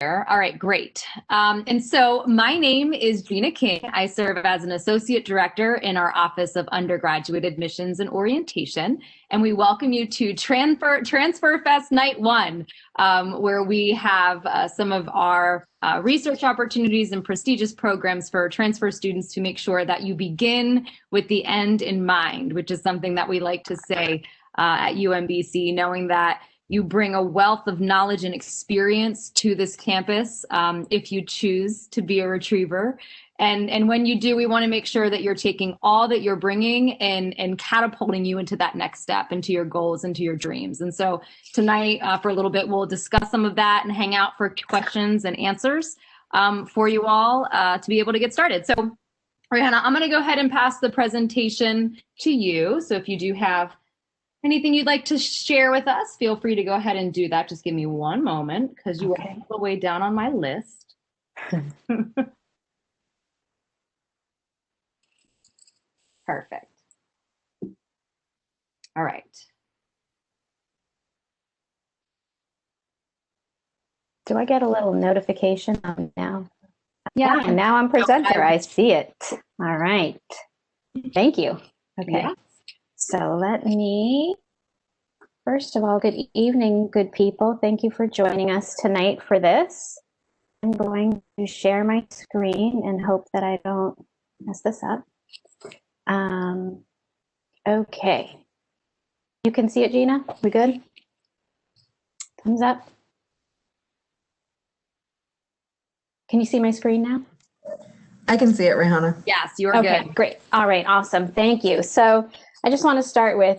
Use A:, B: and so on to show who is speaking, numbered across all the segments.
A: All right, great. And so my name is Gina King. I serve as an associate director in our Office of Undergraduate Admissions and Orientation. And we welcome you to Transfer Fest Night 1, where we have some of our research opportunities and prestigious programs for transfer students to make sure that you begin with the end in mind, which is something that we like to say at UMBC, knowing that you bring a wealth of knowledge and experience to this campus if you choose to be a retriever. And when you do, we want to make sure that you're taking all that you're bringing and catapulting you into that next step, into your goals, into your dreams. And so tonight, for a little bit, we'll discuss some of that and hang out for questions and answers for you all to be able to get started. So, Rihanna, I'm going to go ahead and pass the presentation to you. So if you do have anything you'd like to share with us, feel free to go ahead and do that. Just give me one moment because you are all the way down on my list. Perfect. All right.
B: Do I get a little notification now?
A: Yeah.
B: And now I'm presenter. I see it. All right. Thank you. Okay.
A: Yeah.
B: So let me, first of all, good evening, good people. Thank you for joining us tonight for this. I'm going to share my screen and hope that I don't mess this up. Okay. You can see it, Gina? We good? Thumbs up. Can you see my screen now?
C: I can see it, Rihanna.
A: Yes, you are
B: Okay,
A: good.
B: great. All right, awesome. Thank you. So I just want to start with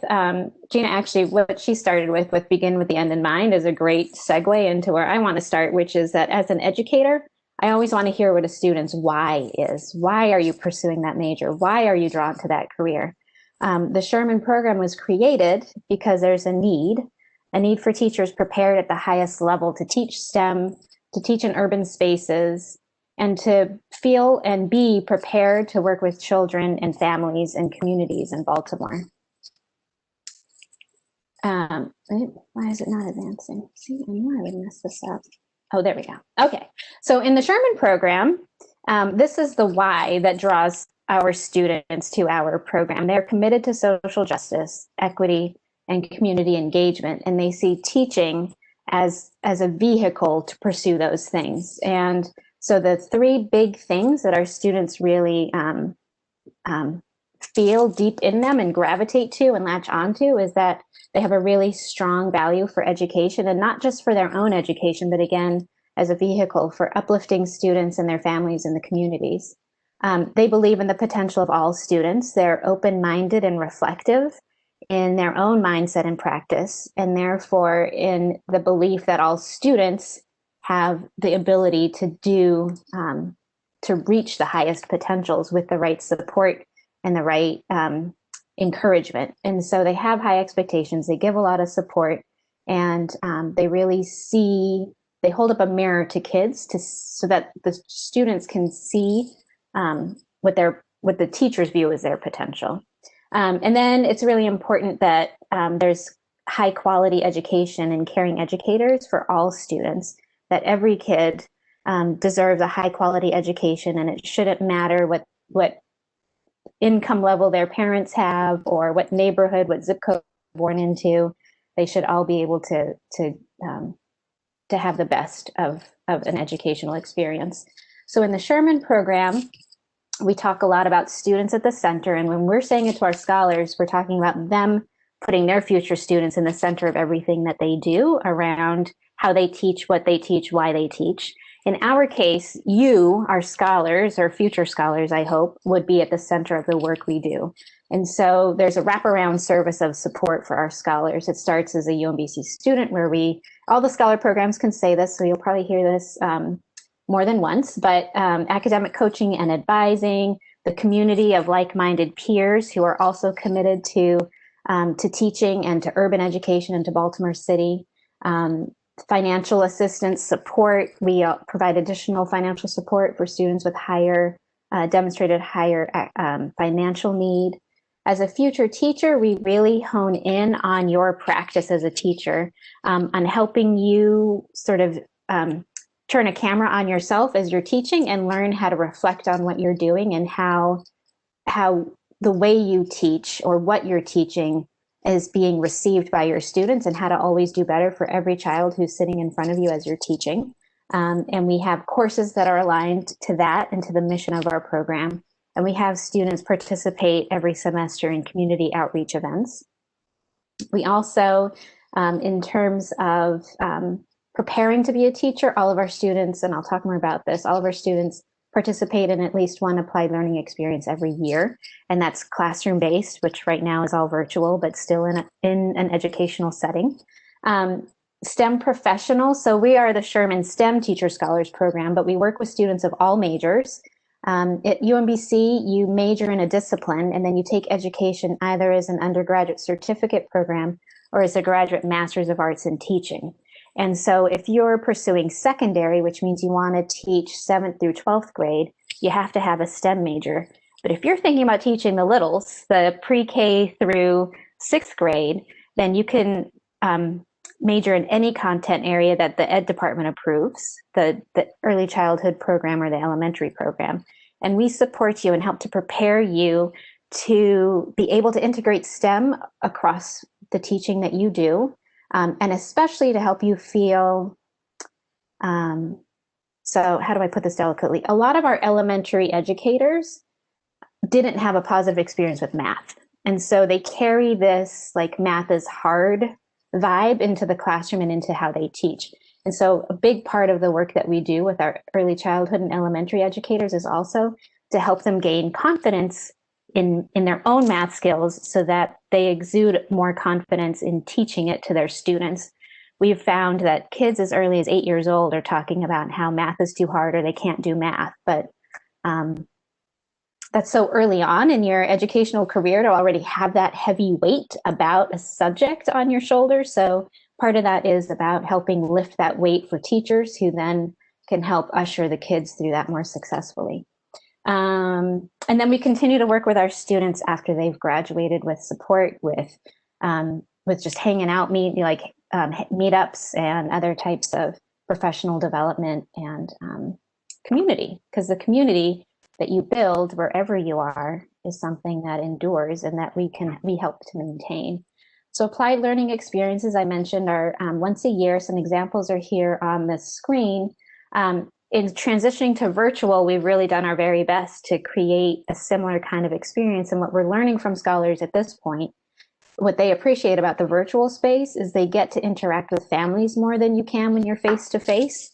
B: Gina, actually, what she started with begin with the end in mind is a great segue into where I want to start, which is that as an educator, I always want to hear what a student's why is. Why are you pursuing that major? Why are you drawn to that career? The Sherman program was created because there's a need for teachers prepared at the highest level to teach STEM, to teach in urban spaces, and to feel and be prepared to work with children and families and communities in Baltimore. Why is it not advancing? See, I knew I would mess this up. Oh, there we go. Okay, so in the Sherman program, this is the why that draws our students to our program. They're committed to social justice, equity, and community engagement, and they see teaching as a vehicle to pursue those things. And so the three big things that our students really feel deep in them and gravitate to and latch onto is that they have a really strong value for education, and not just for their own education, but again, as a vehicle for uplifting students and their families and the communities. They believe in the potential of all students. They're open-minded and reflective in their own mindset and practice, and therefore in the belief that all students have the ability to do, to reach the highest potentials with the right support and the right encouragement. And so they have high expectations, they give a lot of support, and they really they hold up a mirror to kids so that the students can see what the teachers view as their potential. And then it's really important that there's high quality education and caring educators for all students, that every kid deserves a high quality education, and it shouldn't matter what income level their parents have or what neighborhood, what zip code they're born into. They should all be able to have the best of an educational experience. So in the Sherman program, we talk a lot about students at the center, and when we're saying it to our scholars, we're talking about them putting their future students in the center of everything that they do around how they teach, what they teach, why they teach. In our case, you, our scholars, or future scholars, I hope, would be at the center of the work we do. And so there's a wraparound service of support for our scholars. It starts as a UMBC student where all the scholar programs can say this, so you'll probably hear this more than once, but academic coaching and advising, the community of like-minded peers who are also committed to teaching and to urban education and to Baltimore City. Financial assistance support. We provide additional financial support for students with demonstrated higher financial need. As a future teacher, we really hone in on your practice as a teacher, on helping you sort of turn a camera on yourself as you're teaching and learn how to reflect on what you're doing and how the way you teach or what you're teaching is being received by your students, and how to always do better for every child who's sitting in front of you as you're teaching. And we have courses that are aligned to that and to the mission of our program. And we have students participate every semester in community outreach events. We also, in terms of preparing to be a teacher, all of our students, and I'll talk more about this, all of our students participate in at least one applied learning experience every year. And that's classroom based, which right now is all virtual, but still in an educational setting. STEM professionals. So we are the Sherman STEM Teacher Scholars Program, but we work with students of all majors. At UMBC, you major in a discipline, and then you take education either as an undergraduate certificate program or as a graduate master's of arts in teaching. And so if you're pursuing secondary, which means you want to teach 7th through 12th grade, you have to have a STEM major. But if you're thinking about teaching the littles, the pre-K through 6th grade, then you can major in any content area that the Ed Department approves, the early childhood program or the elementary program. And we support you and help to prepare you to be able to integrate STEM across the teaching that you do. And especially to help you feel, so how do I put this delicately? A lot of our elementary educators didn't have a positive experience with math. And so they carry this like math is hard vibe into the classroom and into how they teach. And so a big part of the work that we do with our early childhood and elementary educators is also to help them gain confidence in their own math skills so that they exude more confidence in teaching it to their students. We've found that kids as early as 8 years old are talking about how math is too hard or they can't do math, but that's so early on in your educational career to already have that heavy weight about a subject on your shoulders. So part of that is about helping lift that weight for teachers who then can help usher the kids through that more successfully. And then we continue to work with our students after they've graduated with support, with just hanging out, meetups and other types of professional development and community, because the community that you build wherever you are is something that endures and that we help to maintain. So applied learning experiences I mentioned are once a year. Some examples are here on the screen. In transitioning to virtual, we've really done our very best to create a similar kind of experience. And what we're learning from scholars at this point, what they appreciate about the virtual space is they get to interact with families more than you can when you're face to face,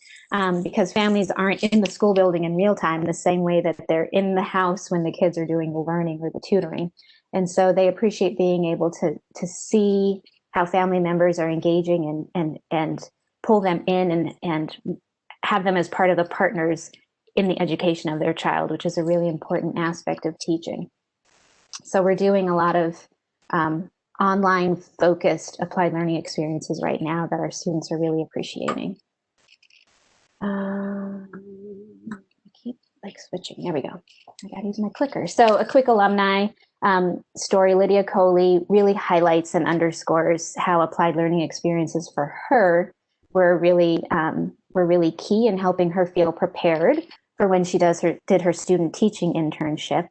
B: because families aren't in the school building in real time the same way that they're in the house when the kids are doing the learning or the tutoring. And so they appreciate being able to see how family members are engaging and pull them in and have them as part of the partners in the education of their child, which is a really important aspect of teaching. So we're doing a lot of online focused applied learning experiences right now that our students are really appreciating. I keep switching. There we go. I gotta use my clicker. So a quick alumni story. Lydia Coley really highlights and underscores how applied learning experiences for her were really key in helping her feel prepared for when she did her student teaching internship.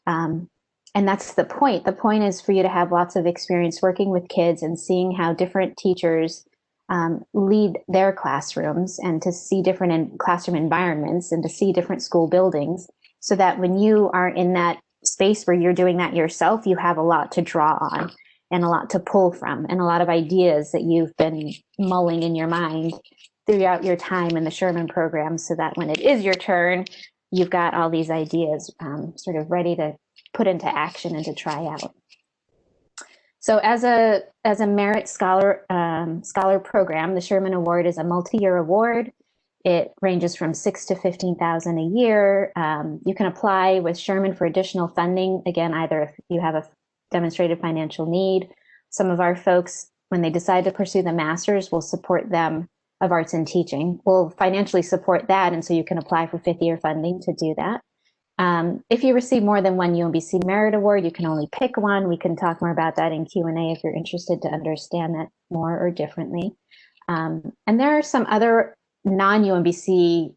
B: And that's the point. The point is for you to have lots of experience working with kids and seeing how different teachers lead their classrooms, and to see different classroom environments and to see different school buildings, so that when you are in that space where you're doing that yourself, you have a lot to draw on and a lot to pull from and a lot of ideas that you've been mulling in your mind throughout your time in the Sherman program, so that when it is your turn, you've got all these ideas sort of ready to put into action and to try out. So as a merit scholar program, the Sherman Award is a multi-year award. It ranges from $6,000 to $15,000 a year. You can apply with Sherman for additional funding. Again, either if you have a demonstrated financial need. Some of our folks, when they decide to pursue the master's, will support them of arts and teaching. We'll financially support that, and so you can apply for fifth year funding to do that. If you receive more than one UMBC Merit Award, you can only pick one. We can talk more about that in Q&A if you're interested to understand that more or differently. And there are some other non-UMBC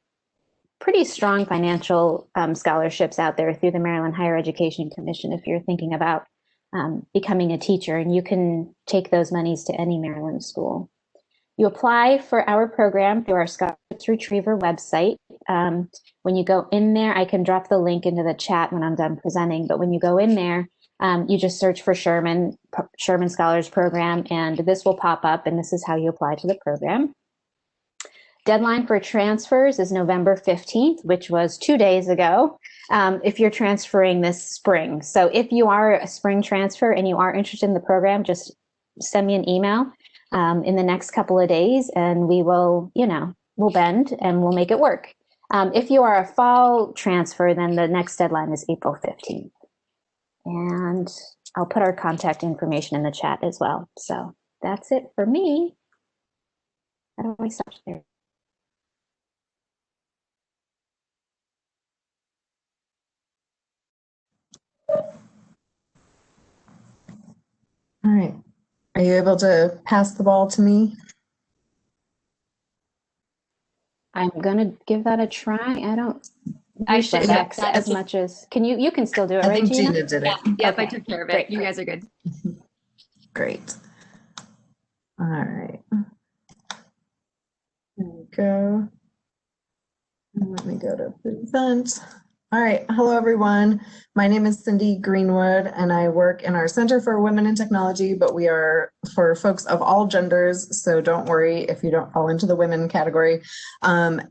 B: pretty strong financial scholarships out there through the Maryland Higher Education Commission if you're thinking about becoming a teacher, and you can take those monies to any Maryland school. You apply for our program through our Scholarships Retriever website. When you go in there, I can drop the link into the chat when I'm done presenting, but when you go in there, you just search for Sherman Scholars Program, and this will pop up, and this is how you apply to the program. Deadline for transfers is November 15th, which was 2 days ago, if you're transferring this spring. So if you are a spring transfer and you are interested in the program, just send me an email in the next couple of days, and we will, we'll bend and we'll make it work. If you are a fall transfer, then the next deadline is April 15th. And I'll put our contact information in the chat as well. So that's it for me. How do I stop there?
C: All right. Are you able to pass the ball to me?
B: I'm going to give that a try. I don't
A: I should
B: X as much as you can still do it,
C: I
B: right,
C: think
B: Gina?
C: Gina did it.
A: Yep,
B: Okay.
A: I took care of it.
B: Great.
A: You guys are good.
C: Great. All right. There we go. And let me go to present. All right. Hello, everyone. My name is Cindy Greenwood, and I work in our Center for Women in Technology, but we are for folks of all genders, so don't worry if you don't fall into the women category. And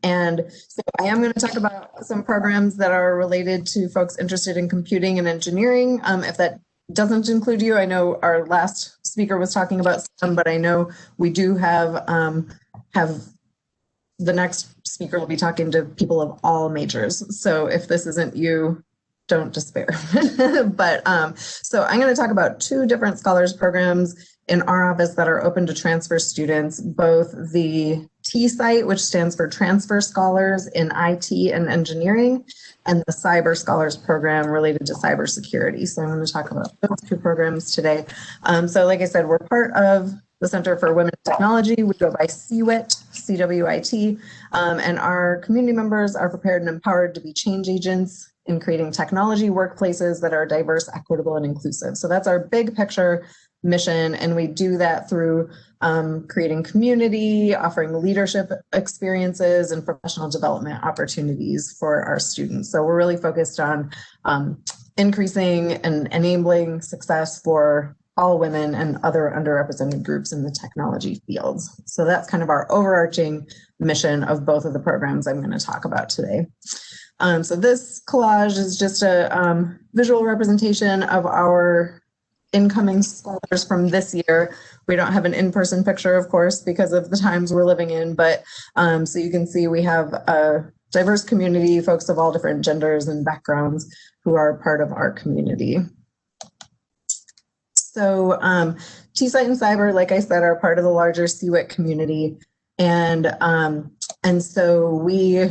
C: so I am going to talk about some programs that are related to folks interested in computing and engineering. If that doesn't include you, I know our last speaker was talking about some, but I know we do have the next speaker will be talking to people of all majors. So if this isn't you, don't despair. But so I'm going to talk about 2 different scholars programs in our office that are open to transfer students, both the T-Site, which stands for Transfer Scholars in IT and Engineering, and the Cyber Scholars Program related to cybersecurity. So I'm going to talk about those 2 programs today. So like I said, we're part of the Center for Women in Technology. We go by CWIT, CWIT, and our community members are prepared and empowered to be change agents in creating technology workplaces that are diverse, equitable, and inclusive. So that's our big picture mission, and we do that through creating community, offering leadership experiences, and professional development opportunities for our students. So we're really focused on increasing and enabling success for all women and other underrepresented groups in the technology fields. So that's kind of our overarching mission of both of the programs I'm going to talk about today. So this collage is just a visual representation of our incoming scholars from this year. We don't have an in-person picture, of course, because of the times we're living in, but so you can see we have a diverse community, folks of all different genders and backgrounds who are part of our community. So T-Site and Cyber, like I said, are part of the larger CWIT community. And so we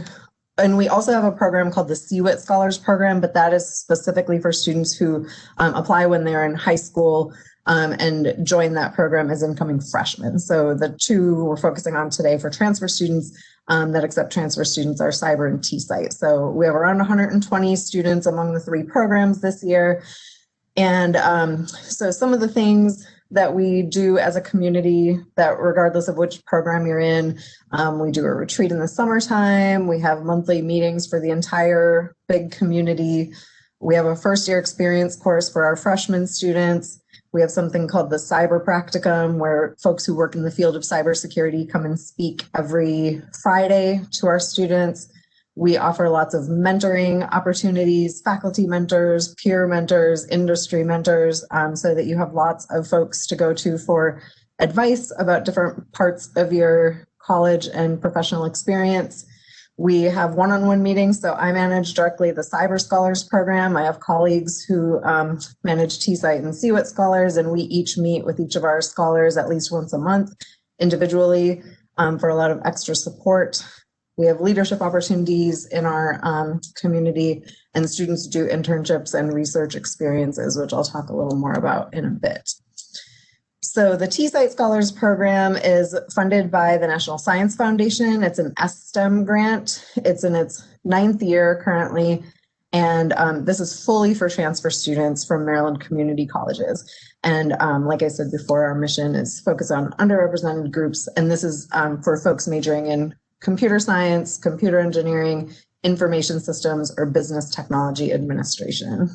C: also have a program called the CWIT Scholars Program, but that is specifically for students who apply when they're in high school and join that program as incoming freshmen. So the 2 we're focusing on today for transfer students that accept transfer students are Cyber and T-Site. So we have around 120 students among the 3 programs this year. And so some of the things that we do as a community that regardless of which program you're in, we do a retreat in the summertime. We have monthly meetings for the entire big community. We have a first year experience course for our freshman students. We have something called the Cyber Practicum, where folks who work in the field of cybersecurity come and speak every Friday to our students. We offer lots of mentoring opportunities, faculty mentors, peer mentors, industry mentors, so that you have lots of folks to go to for advice about different parts of your college and professional experience. We have one-on-one meetings, so I manage directly the Cyber Scholars Program. I have colleagues who manage T-Site and CWIT Scholars, and we each meet with each of our scholars at least once a month individually for a lot of extra support. We have leadership opportunities in our community, and students do internships and research experiences, which I'll talk a little more about in a bit. So the T-Site Scholars Program is funded by the National Science Foundation. It's an STEM grant. It's in its 9th year currently. And this is fully for transfer students from Maryland community colleges. And like I said before, our mission is focused on underrepresented groups. And this is for folks majoring in computer science, computer engineering, information systems, or business technology administration.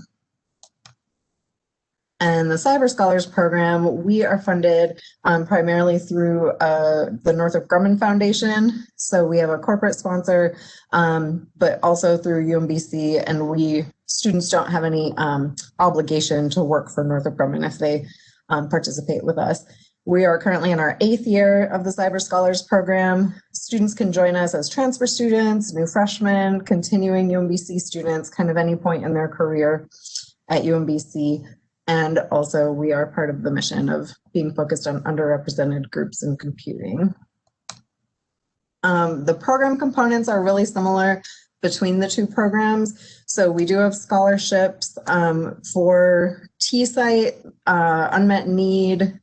C: And the Cyber Scholars Program, we are funded primarily through the Northrop Grumman Foundation. So we have a corporate sponsor, but also through UMBC, and students don't have any obligation to work for Northrop Grumman if they participate with us. We are currently in our 8th year of the Cyber Scholars Program. Students can join us as transfer students, new freshmen, continuing UMBC students, kind of any point in their career at UMBC. And also we are part of the mission of being focused on underrepresented groups in computing. The program components are really similar between the two programs. So we do have scholarships for T-Site. Unmet need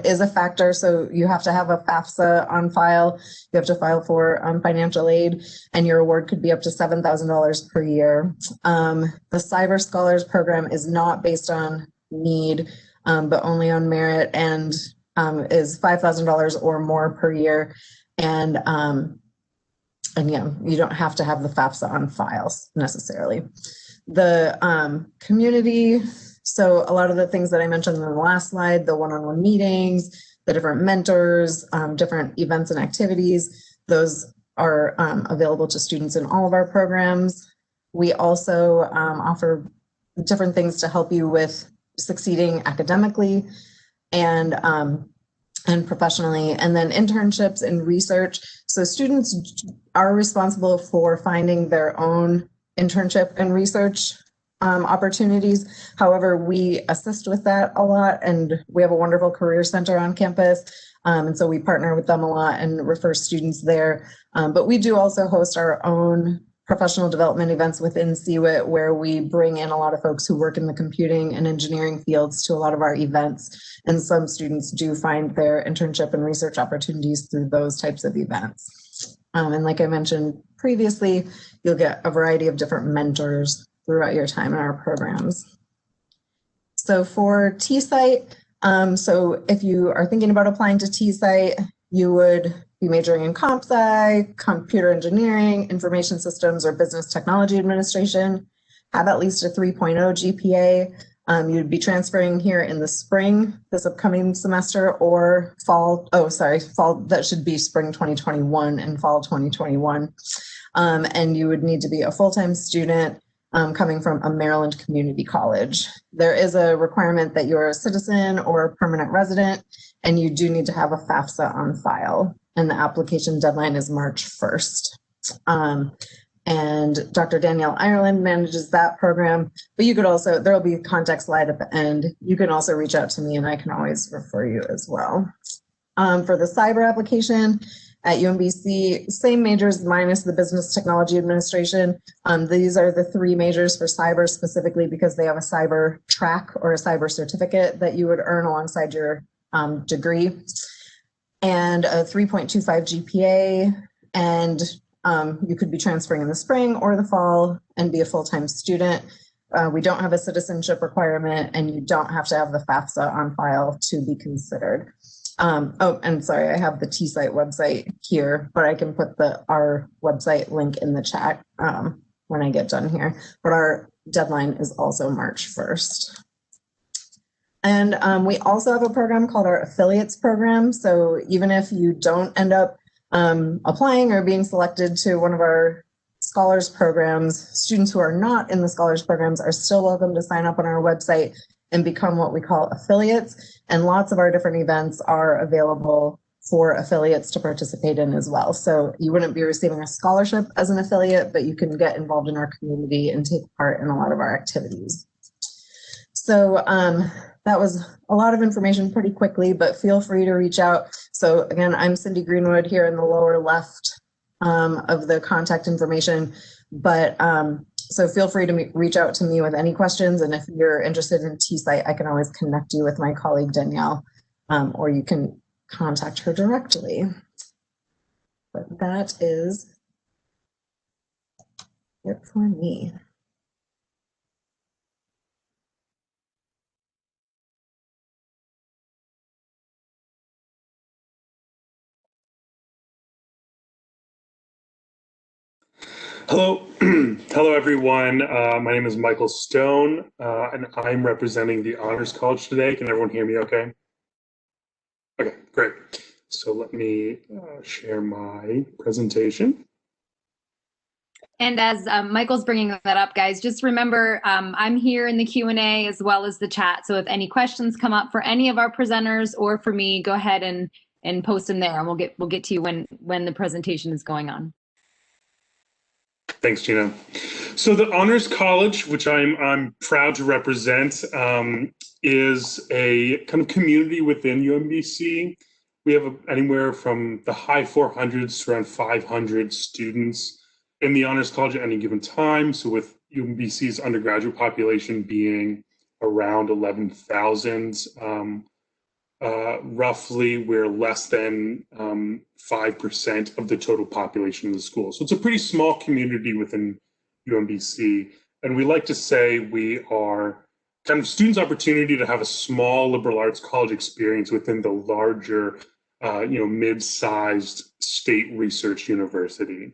C: is a factor. So you have to have a FAFSA on file. You have to file for financial aid, and your award could be up to $7,000 per year. The Cyber Scholars Program is not based on need, but only on merit, and is $5,000 or more per year. And yeah, you don't have to have the FAFSA on files necessarily. The community, so a lot of the things that I mentioned in the last slide, the one-on-one meetings, the different mentors, different events and activities, those are available to students in all of our programs. We also offer different things to help you with succeeding academically and professionally, and then internships and research. So students are responsible for finding their own internship and research opportunities. However, we assist with that a lot, and we have a wonderful career center on campus. And so we partner with them a lot and refer students there. But we do also host our own professional development events within CWIT, where we bring in a lot of folks who work in the computing and engineering fields to a lot of our events. And some students do find their internship and research opportunities through those types of events. And like I mentioned previously, you'll get a variety of different mentors throughout your time in our programs. So for T-Site, so if you are thinking about applying to T-Site, you would be majoring in comp sci, computer engineering, information systems, or business technology administration, have at least a 3.0 GPA. You'd be transferring here in the spring, this upcoming semester, or fall, fall, that should be spring 2021 and fall 2021. And you would need to be a full-time student coming from a Maryland community college. There is a requirement that you're a citizen or a permanent resident, and you do need to have a FAFSA on file. And the application deadline is March 1st. And Dr. Danielle Ireland manages that program, but you could also, there'll be a contact slide at the end. You can also reach out to me and I can always refer you as well. For the cyber application at UMBC, same majors minus the business technology administration. These are the 3 majors for cyber specifically because they have a cyber track or a cyber certificate that you would earn alongside your degree, and a 3.25 GPA, and you could be transferring in the spring or the fall and be a full-time student. We don't have a citizenship requirement, and you don't have to have the FAFSA on file to be considered. Oh, and sorry, I have the T-Site website here, but I can put our website link in the chat when I get done here. But our deadline is also March 1st. And we also have a program called our affiliates program. So even if you don't end up applying or being selected to one of our scholars programs, students who are not in the scholars programs are still welcome to sign up on our website and become what we call affiliates. And lots of our different events are available for affiliates to participate in as well. So you wouldn't be receiving a scholarship as an affiliate, but you can get involved in our community and take part in a lot of our activities. So that was a lot of information pretty quickly, but feel free to reach out. So again, I'm Cindy Greenwood here in the lower left of the contact information, but so feel free to reach out to me with any questions. And if you're interested in T-Site, I can always connect you with my colleague Danielle or you can contact her directly. But that is it for me.
D: Hello, hello everyone. My name is Michael Stone, and I'm representing the Honors College today. Can everyone hear me okay? Okay, great. So let me share my presentation.
A: And as Michael's bringing that up, guys, just remember I'm here in the Q&A as well as the chat. So if any questions come up for any of our presenters or for me, go ahead and post them there, and we'll get to you when the presentation is going on.
D: Thanks, Gina. So the Honors College, which I'm proud to represent, is a kind of community within UMBC. We have anywhere from the high 400s to around 500 students in the Honors College at any given time. So with UMBC's undergraduate population being around 11,000, roughly we're less than 5% of the total population of the school. So it's a pretty small community within UMBC. And we like to say we are kind of students' opportunity to have a small liberal arts college experience within the larger, mid-sized state research university.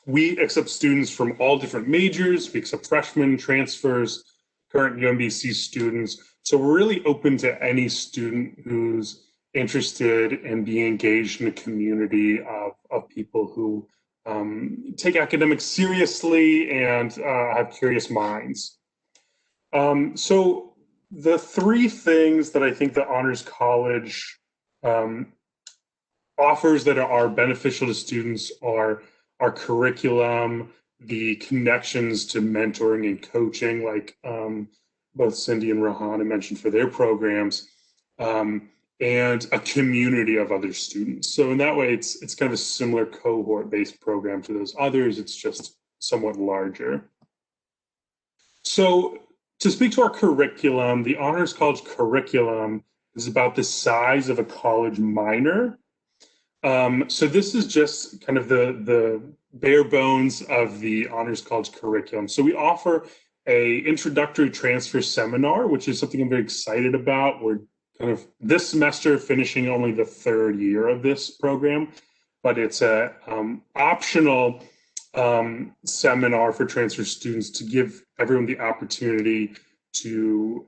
D: We accept students from all different majors. We accept freshmen, transfers, current UMBC students. So we're really open to any student who's interested in being engaged in a community of people who take academics seriously and have curious minds. So the three things that I think the Honors College offers that are beneficial to students are our curriculum, the connections to mentoring and coaching, like both Cindy and Rohana mentioned for their programs, and a community of other students. So in that way, it's kind of a similar cohort-based program to those others. It's just somewhat larger. So to speak to our curriculum, the Honors College curriculum is about the size of a college minor. So this is just kind of the bare bones of the Honors College curriculum. So we offer a introductory transfer seminar, which is something I'm very excited about. We're kind of this semester finishing only the third year of this program, but it's a optional seminar for transfer students to give everyone the opportunity to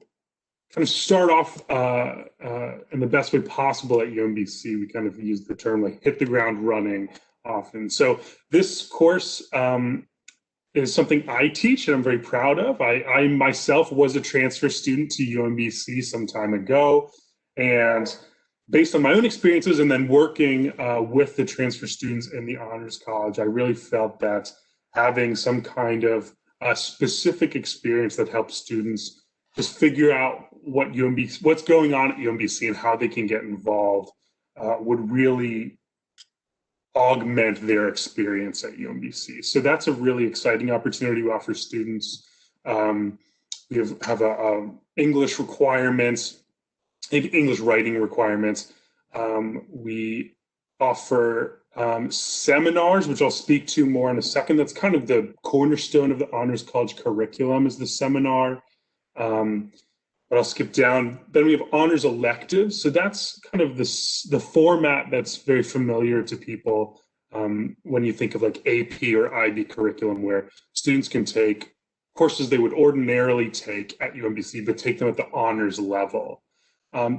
D: kind of start off in the best way possible at UMBC. We kind of use the term like hit the ground running often. So this course is something I teach and I'm very proud of. I myself was a transfer student to UMBC some time ago, and based on my own experiences and then working with the transfer students in the Honors College, I really felt that having some kind of specific experience that helps students just figure out what's going on at UMBC and how they can get involved would really augment their experience at UMBC. So that's a really exciting opportunity we offer students. We have a English requirements, English writing requirements. We offer seminars, which I'll speak to more in a second. That's kind of the cornerstone of the Honors College curriculum is the seminar. But I'll skip down. Then we have honors electives. So that's kind of the format that's very familiar to people when you think of like AP or IB curriculum, where students can take courses they would ordinarily take at UMBC, but take them at the honors level.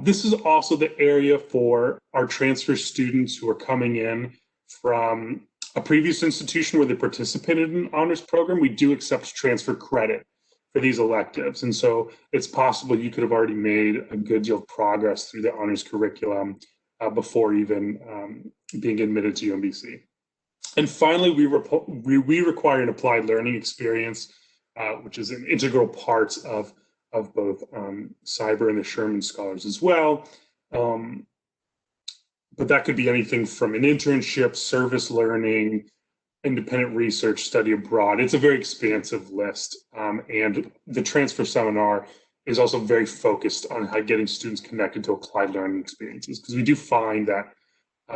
D: This is also the area for our transfer students who are coming in from a previous institution where they participated in an honors program. We do accept transfer credit for these electives. And so it's possible you could have already made a good deal of progress through the honors curriculum before even being admitted to UMBC. And finally, we require an applied learning experience, which is an integral part of both Cyber and the Sherman Scholars as well. But that could be anything from an internship, service learning, independent research, study abroad. It's a very expansive list. And the transfer seminar is also very focused on how getting students connected to applied learning experiences, because we do find that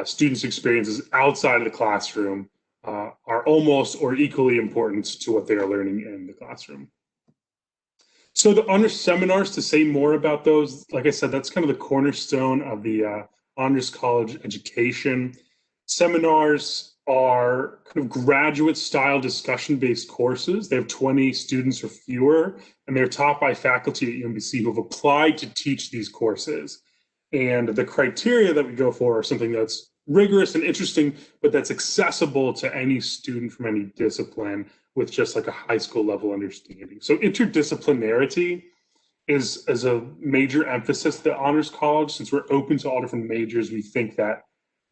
D: students' experiences outside of the classroom are almost or equally important to what they are learning in the classroom. So the honors seminars, to say more about those, like I said, that's kind of the cornerstone of the honors college education. Seminars are kind of graduate style discussion based courses. They have 20 students or fewer, and they're taught by faculty at UMBC who have applied to teach these courses. And the criteria that we go for are something that's rigorous and interesting, but that's accessible to any student from any discipline with just like a high school level understanding. So interdisciplinarity is a major emphasis at the Honors College. Since we're open to all different majors, we think that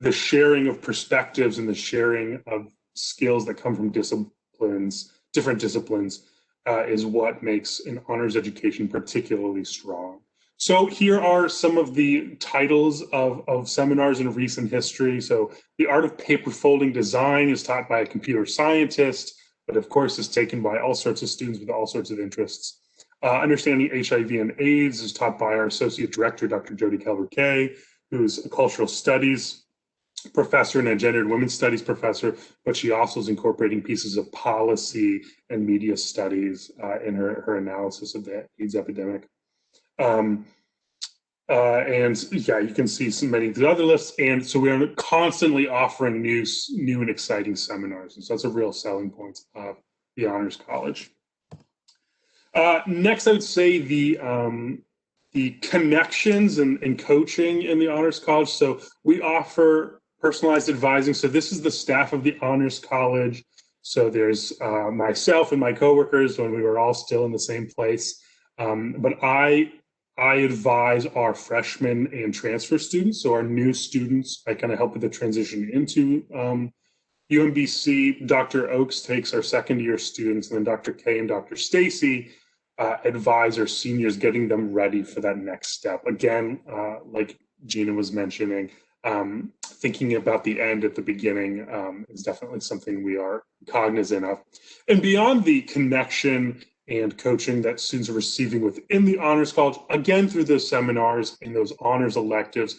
D: the sharing of perspectives and the sharing of skills that come from different disciplines, is what makes an honors education particularly strong. So here are some of the titles of seminars in recent history. So the art of paper folding design is taught by a computer scientist, but of course is taken by all sorts of students with all sorts of interests. Understanding HIV and AIDS is taught by our associate director, Dr. Jody Calvert-Kay, who's a cultural studies professor and a gender and women's studies professor, but she also is incorporating pieces of policy and media studies in her analysis of the AIDS epidemic. And yeah, you can see many of the other lists. And so we are constantly offering new and exciting seminars. And so that's a real selling point of the Honors College. Next, I would say the connections and coaching in the Honors College. So we offer personalized advising. So this is the staff of the Honors College. So there's myself and my coworkers when we were all still in the same place. But I advise our freshmen and transfer students. So our new students, I kind of help with the transition into UMBC. Dr. Oakes takes our second year students, and then Dr. K and Dr. Stacy advise our seniors, getting them ready for that next step. Again, like Gina was mentioning, thinking about the end at the beginning is definitely something we are cognizant of. And beyond the connection and coaching that students are receiving within the Honors College, again, through those seminars and those honors electives,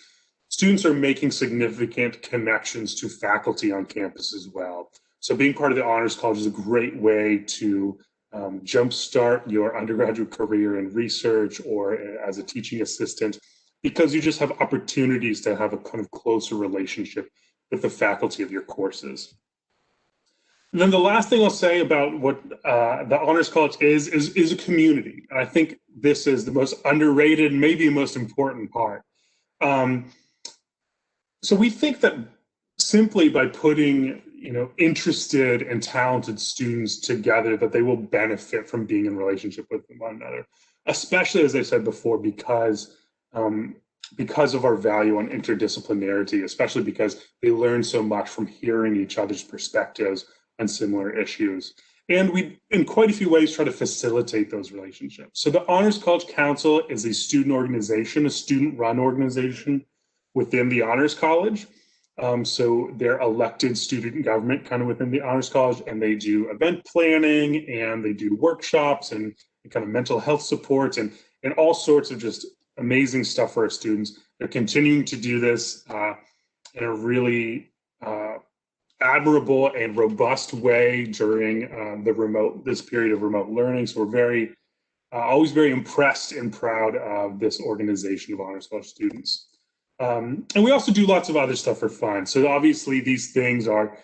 D: students are making significant connections to faculty on campus as well. So being part of the Honors College is a great way to jumpstart your undergraduate career in research or as a teaching assistant, because you just have opportunities to have a kind of closer relationship with the faculty of your courses. And then the last thing I'll say about what the Honors College is a community. And I think this is the most underrated, maybe most important part. So we think that simply by putting interested and talented students together, that they will benefit from being in relationship with one another, especially, as I said before, because of our value on interdisciplinarity, especially because they learn so much from hearing each other's perspectives on similar issues. And we, in quite a few ways, try to facilitate those relationships. So the Honors College Council is a student organization, a student-run organization within the Honors College. So they're elected student government kind of within the Honors College, and they do event planning and they do workshops and kind of mental health supports and all sorts of just amazing stuff for our students. They're continuing to do this in a really admirable and robust way during this period of remote learning. So we're very, always very impressed and proud of this organization of Honors College students. And we also do lots of other stuff for fun. So obviously these things are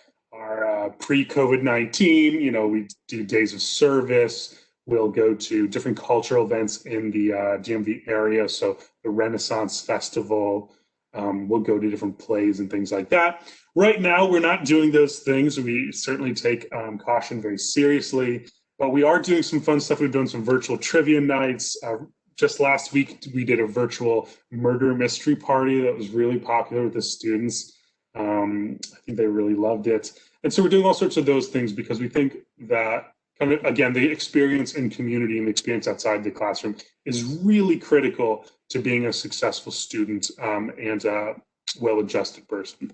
D: pre-COVID-19. We do days of service. We'll go to different cultural events in the DMV area. So the Renaissance Festival, we'll go to different plays and things like that. Right now, we're not doing those things. We certainly take caution very seriously, but we are doing some fun stuff. We've done some virtual trivia nights. Just last week, we did a virtual murder mystery party that was really popular with the students. I think they really loved it. And so we're doing all sorts of those things because we think that, kind of, again, the experience in community and the experience outside the classroom is really critical to being a successful student and a well-adjusted person.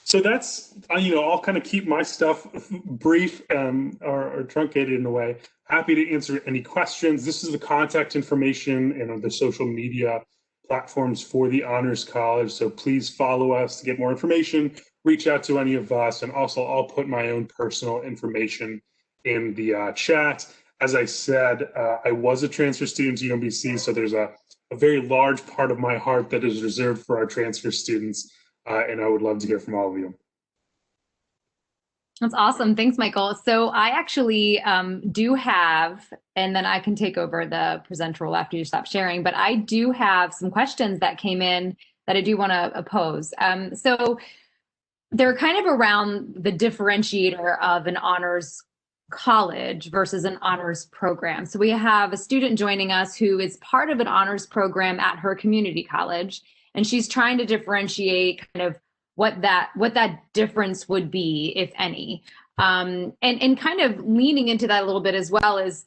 D: So that's, I'll kind of keep my stuff brief or truncated in a way. Happy to answer any questions. This is the contact information and the social media platforms for the Honors College. So please follow us to get more information, reach out to any of us. And also I'll put my own personal information in the chat. As I said, I was a transfer student to UMBC, so there's a very large part of my heart that is reserved for our transfer students. And I would love to hear from all of you.
A: That's awesome. Thanks, Michael. So I actually do have, and then I can take over the presenter role after you stop sharing, but I do have some questions that came in that I do want to pose. So they're kind of around the differentiator of an honors college versus an honors program. So we have a student joining us who is part of an honors program at her community college, and she's trying to differentiate kind of what that difference would be, if any. And kind of leaning into that a little bit as well as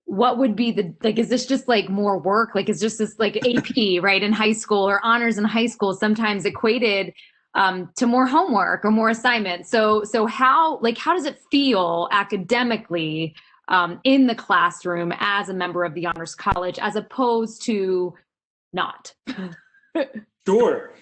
A: what would be is this just like more work? Like, is just this like AP, right, in high school, or honors in high school sometimes equated to more homework or more assignments? So how does it feel academically in the classroom as a member of the Honors College as opposed to not?
D: Sure.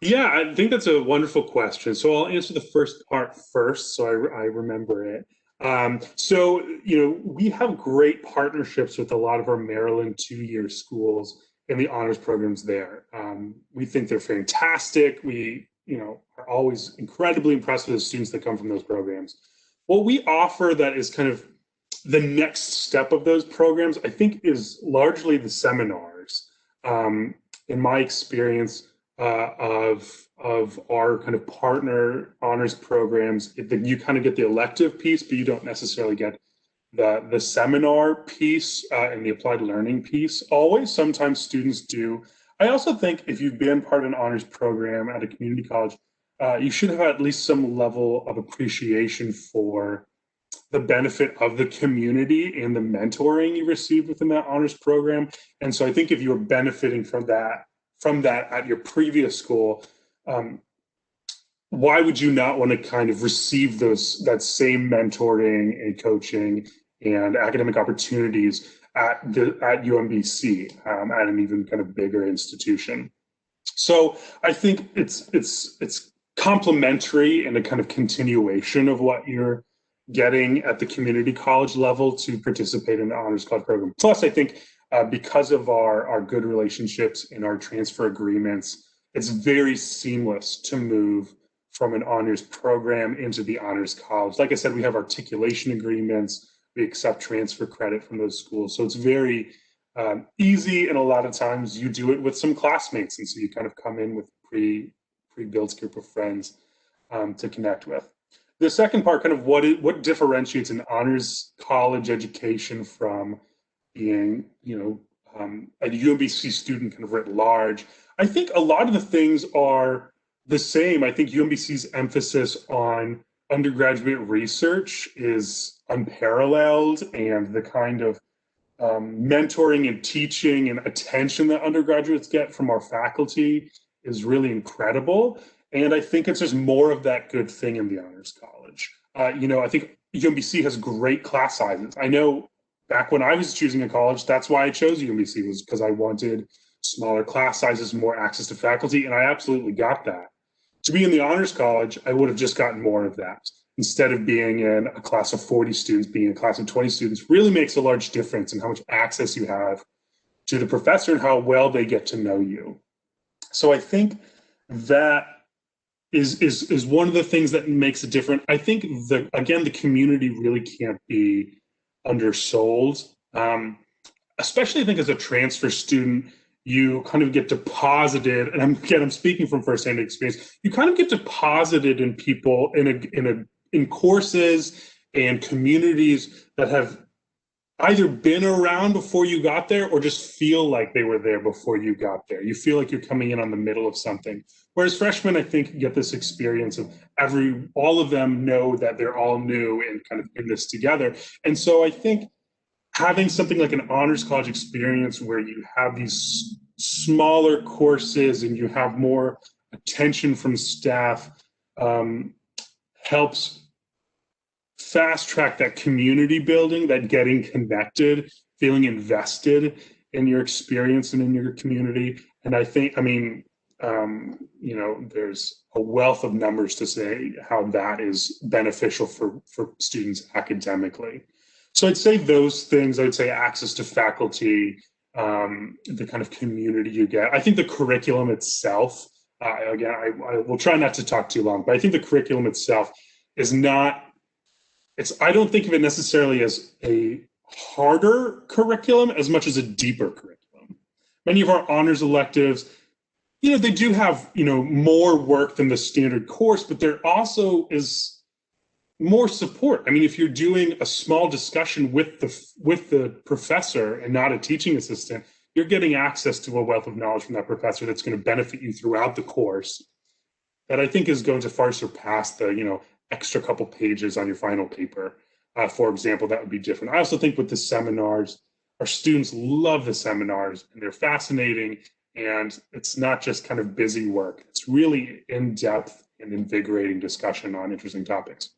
D: Yeah, I think that's a wonderful question. So I'll answer the first part first, so I remember it. We have great partnerships with a lot of our Maryland two-year schools and the honors programs there. We think they're fantastic. We, are always incredibly impressed with the students that come from those programs. What we offer that is kind of the next step of those programs, I think, is largely the seminars. In my experience, of our kind of partner honors programs, you kind of get the elective piece, but you don't necessarily get the seminar piece and the applied learning piece. Always, sometimes students do. I also think if you've been part of an honors program at a community college, you should have at least some level of appreciation for the benefit of the community and the mentoring you receive within that honors program. And so I think if you're benefiting from that at your previous school, why would you not want to kind of receive that same mentoring and coaching and academic opportunities at UMBC, at an even kind of bigger institution? So I think it's complementary and a kind of continuation of what you're getting at the community college level to participate in the honors college program. Plus, I think because of our good relationships and our transfer agreements, it's very seamless to move from an honors program into the honors college. Like I said, we have articulation agreements. We accept transfer credit from those schools. So it's very easy, and a lot of times you do it with some classmates. And so you kind of come in with pre-built group of friends to connect with. The second part, kind of what differentiates an honors college education from being, a UMBC student kind of writ large. I think a lot of the things are the same. I think UMBC's emphasis on undergraduate research is unparalleled, and the kind of mentoring and teaching and attention that undergraduates get from our faculty is really incredible. And I think it's just more of that good thing in the honors college. I think UMBC has great class sizes. I know back when I was choosing a college, that's why I chose UMBC, was because I wanted smaller class sizes, more access to faculty, and I absolutely got that. To be in the honors college, I would have just gotten more of that. Instead of being in a class of 40 students, being in a class of 20 students really makes a large difference in how much access you have to the professor and how well they get to know you. So I think that is one of the things that makes it different. I think the community really can't be undersold. Especially I think as a transfer student, you kind of get deposited, and I'm speaking from firsthand experience, you kind of get deposited in people in courses and communities that have either been around before you got there or just feel like they were there before you got there. You feel like you're coming in on the middle of something. Whereas freshmen, I think, get this experience of all of them know that they're all new and kind of in this together. And so I think having something like an honors college experience where you have these smaller courses and you have more attention from staff helps fast track that community building, that getting connected, feeling invested in your experience and in your community. And I think, I mean, there's a wealth of numbers to say how that is beneficial for students academically. So I'd say those things. I'd say access to faculty, the kind of community you get. I think the curriculum itself, again, I will try not to talk too long, but I think the curriculum itself is not, I don't think of it necessarily as a harder curriculum as much as a deeper curriculum. Many of our honors electives, they do have, more work than the standard course, but there also is more support. I mean, if you're doing a small discussion with the professor and not a teaching assistant, you're getting access to a wealth of knowledge from that professor that's going to benefit you throughout the course, that I think is going to far surpass the, extra couple pages on your final paper. For example, that would be different. I also think with the seminars, our students love the seminars and they're fascinating. And it's not just kind of busy work. It's really in-depth and invigorating discussion on interesting topics.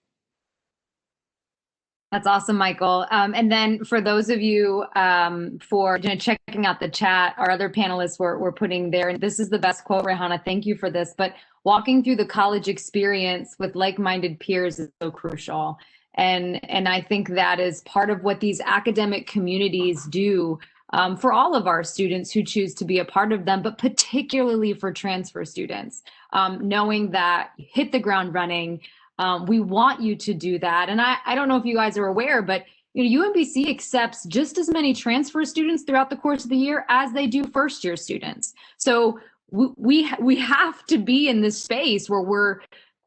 A: That's awesome, Michael. And then for those of you for checking out the chat, our other panelists were putting there, and this is the best quote, Rehana, thank you for this, but walking through the college experience with like-minded peers is so crucial. And I think that is part of what these academic communities do for all of our students who choose to be a part of them, but particularly for transfer students, knowing that you hit the ground running. We want you to do that. And I don't know if you guys are aware, but UMBC accepts just as many transfer students throughout the course of the year as they do first year students. So we have to be in this space where we're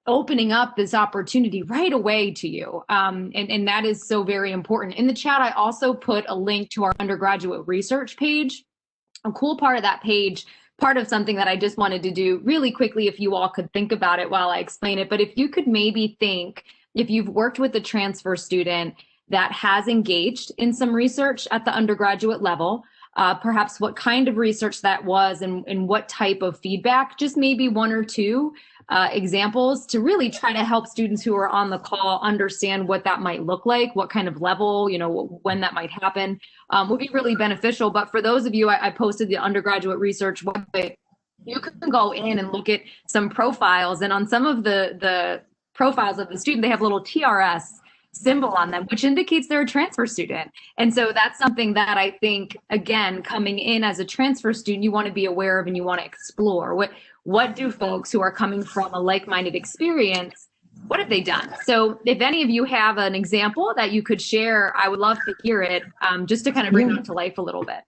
A: opening up this opportunity right away to you. And that is so very important. In the chat, I also put a link to our undergraduate research page. A cool part of that page, part of something that I just wanted to do really quickly, if you all could think about it while I explain it, but if you could maybe think, if you've worked with a transfer student that has engaged in some research at the undergraduate level, perhaps what kind of research that was and what type of feedback, just maybe one or two examples to really try to help students who are on the call understand what that might look like, what kind of level, when that might happen, would be really beneficial. But for those of you, I posted the undergraduate research website. You can go in and look at some profiles, and on some of the profiles of the student, they have a little TRS symbol on them, which indicates they're a transfer student. And so that's something that I think, again, coming in as a transfer student, you want to be aware of and you want to explore. What do folks who are coming from a like-minded experience, what have they done? So if any of you have an example that you could share, I would love to hear it, just to kind of bring that to life a little bit.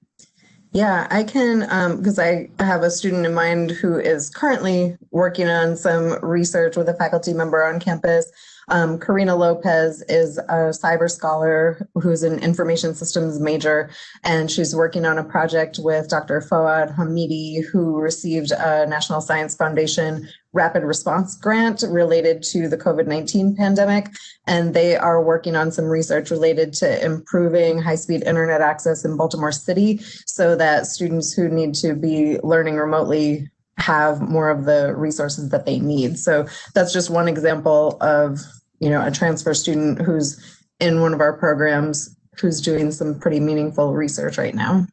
C: Yeah, I can, because I have a student in mind who is currently working on some research with a faculty member on campus. Karina Lopez is a cyber scholar who's an information systems major, and she's working on a project with Dr. Fouad Hamidi, who received a National Science Foundation rapid response grant related to the COVID-19 pandemic. And they are working on some research related to improving high-speed internet access in Baltimore City so that students who need to be learning remotely have more of the resources that they need. So that's just one example of, a transfer student who's in one of our programs who's doing some pretty meaningful research right now.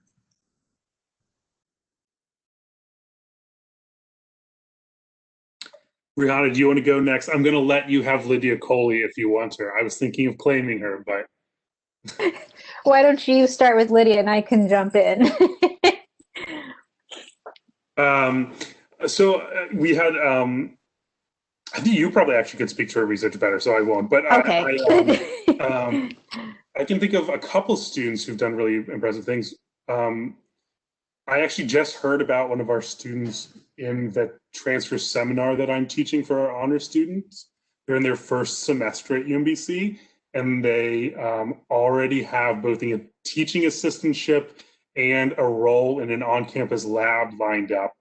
D: Rehana, do you want to go next? I'm going to let you have Lydia Coley if you want her. I was thinking of claiming her, but.
B: Why don't you start with Lydia and I can jump in?
D: So we had, I think you probably actually could speak to her research better, so I won't. But
B: okay.
D: I can think of a couple students who've done really impressive things. I actually just heard about one of our students in the transfer seminar that I'm teaching for our honor students. They're in their first semester at UMBC, and they already have both a teaching assistantship and a role in an on-campus lab lined up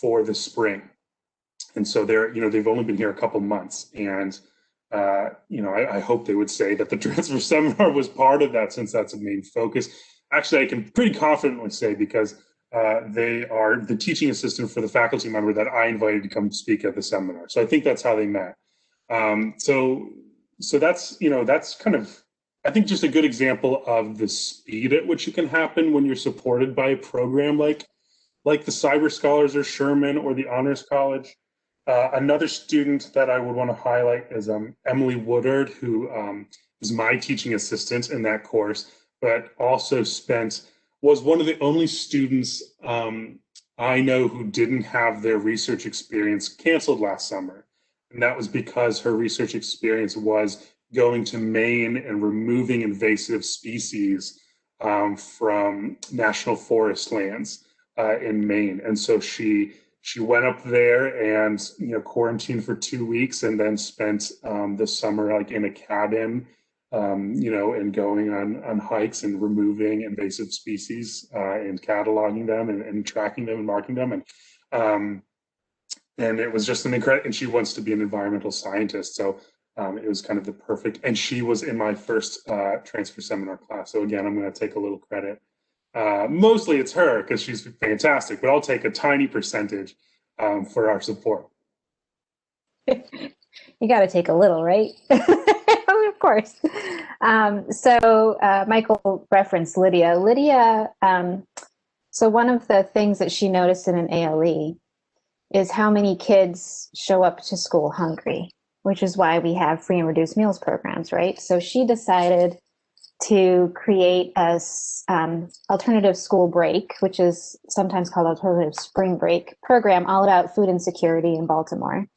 D: for the spring. And so they've only been here a couple months, and I hope they would say that the transfer seminar was part of that, since that's a main focus. Actually, I can pretty confidently say, because they are the teaching assistant for the faculty member that I invited to come speak at the seminar. So I think that's how they met. So that's, that's kind of, I think, just a good example of the speed at which it can happen when you're supported by a program like the Cyber Scholars or Sherman or the Honors College. Another student that I would want to highlight is Emily Woodard, who is my teaching assistant in that course, but also was one of the only students I know who didn't have their research experience canceled last summer. And that was because her research experience was going to Maine and removing invasive species from national forest lands in Maine. And so she went up there and quarantined for 2 weeks, and then spent the summer like in a cabin, and going on hikes and removing invasive species and cataloging them and tracking them and marking them. And it was just an incredible, and she wants to be an environmental scientist. So it was kind of the perfect, and she was in my first transfer seminar class. So again, I'm going to take a little credit. Mostly it's her because she's fantastic, but I'll take a tiny percentage for our support.
B: You got to take a little, right? Of course. So Michael referenced Lydia. So one of the things that she noticed in an ALE is how many kids show up to school hungry, which is why we have free and reduced meals programs, right? So she decided to create a alternative school break, which is sometimes called alternative spring break program, all about food insecurity in Baltimore.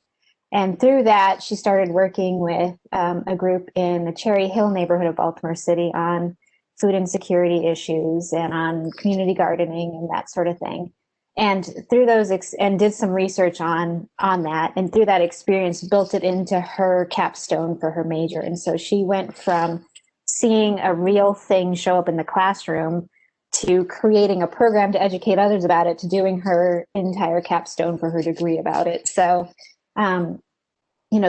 B: And through that, she started working with a group in the Cherry Hill neighborhood of Baltimore City on food insecurity issues and on community gardening and that sort of thing. And through those, and did some research on that, and through that experience, built it into her capstone for her major. And so she went from seeing a real thing show up in the classroom to creating a program to educate others about it, to doing her entire capstone for her degree about it. So,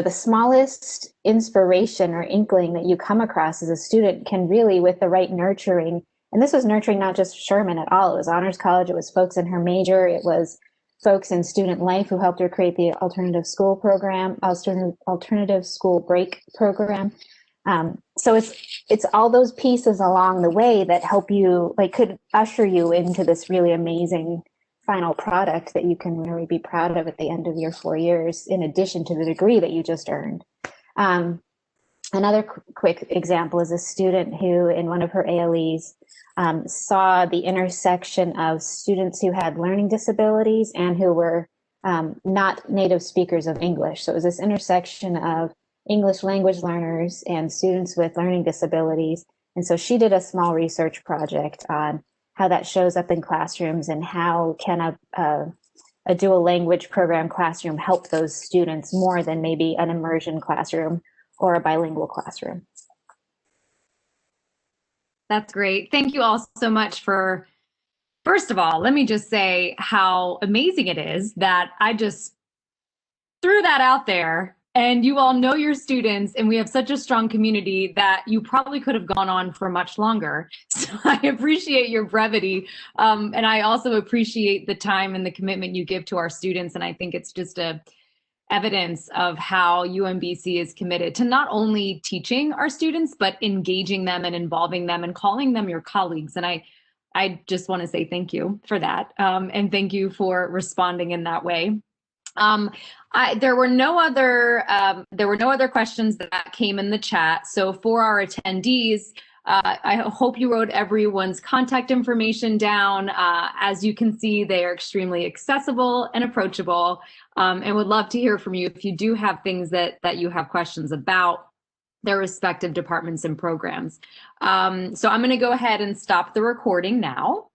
B: the smallest inspiration or inkling that you come across as a student can really, with the right nurturing, and this was nurturing not just Sherman at all, it was Honors College, it was folks in her major, it was folks in student life who helped her create the alternative school program, alternative school break program. So it's all those pieces along the way that help you, could usher you into this really amazing final product that you can really be proud of at the end of your 4 years, in addition to the degree that you just earned. Another quick example is a student who, in one of her ALEs, saw the intersection of students who had learning disabilities and who were not native speakers of English. So it was this intersection of English language learners and students with learning disabilities. And so she did a small research project on how that shows up in classrooms and how can a dual language program classroom help those students more than maybe an immersion classroom or a bilingual classroom.
A: That's great. Thank you all so much for, first of all, let me just say how amazing it is that I just threw that out there, and you all know your students, and we have such a strong community that you probably could have gone on for much longer. So I appreciate your brevity. And I also appreciate the time and the commitment you give to our students. And I think it's just a evidence of how UMBC is committed to not only teaching our students, but engaging them and involving them and calling them your colleagues. And I just want to say thank you for that. And thank you for responding in that way. There were no other questions that came in the chat. So for our attendees, I hope you wrote everyone's contact information down. As you can see, they are extremely accessible and approachable, and would love to hear from you if you do have things that you have questions about their respective departments and programs. So I'm going to go ahead and stop the recording now.